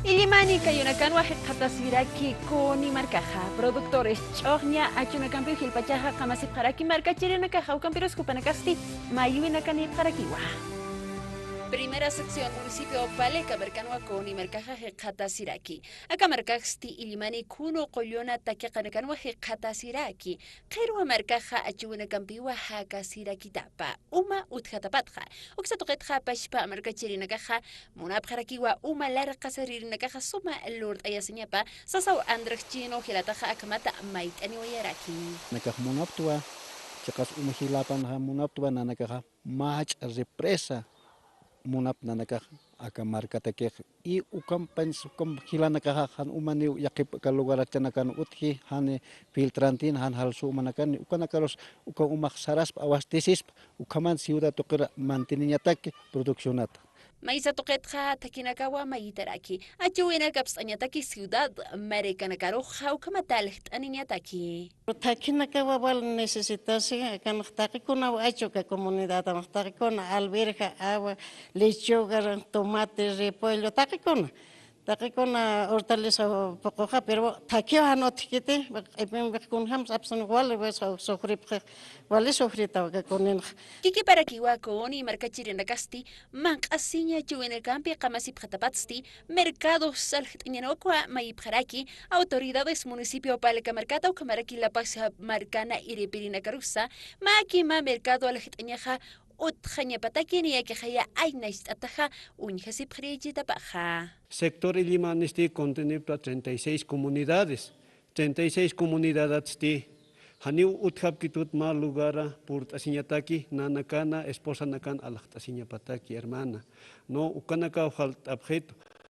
Illimani kayunakanwa hiqatasiraki kuni marcaja, productores chogña achunakampio hilpachaja qamasipqaraki marca chirinakaja ukampiros kupanakasti mayuinakani qarakiwa. Primera sección, municipio Paleca, Mercanua con y Mercaja Hekatasiraki. Acá Mercasti Ilimani Kuno Collona Takianakanua Hekatasiraki. Kerua Mercaja Achuena Campiwa Hakasiraki Tapa. Uma Uthatapatja. Uxatoquetja Pashpa Mercachirinakaja. Munapjarakiwa Uma Lara Casarinakaja Suma Lord Ayaseñapa. Sasau Andrex Chino Hilataja Akamata Mait Aniwayaraki. Nakaj Munaptua, Chacas Umahilapan Munaptua Nanakaja, Mach represa. Munap nanakah akamarkatakeh I ukampans ukam hilanakah han umani yakip kalugar chanakan uthi han filtrantin han halsu manakan ukanakaros uka umak saras awastisis ukaman ciudad tokera mantiniñataki produccionat. Maisa toquetja takinakawa maitaraki. Achuina kapsañataki ciudad Maricanacaro jaukamatalit aniñataki. Takinakawa wal necesitasi kanhtaki kuna acho ka comunidad amhtaki kuna alberja agua lechuga tomate repollo taki kuna hortaliza pocoja pero taki anotikite ipin kun hams absan wal sofrip wal sofrita ka kunin Kiki para kiwa koni marcachirina casti mancasiña chuene campi qamasip khatapatsti mercado salht inyanokwa maipjaraki autoridades municipio Paleca mercado kamaraki la paz marcana iripirina carusa makima mercado alhitañaja utjañapataki ni yakihaya ainais ataja unjasip khrijita paja. Sector Illimanisti contempla 36 comunidades. 36 comunidades de Haniu Uthapkitut mal lugara por asiñataki nanakana esposa nakan alhtasiñapataki hermana. No ukanaka halt objeto.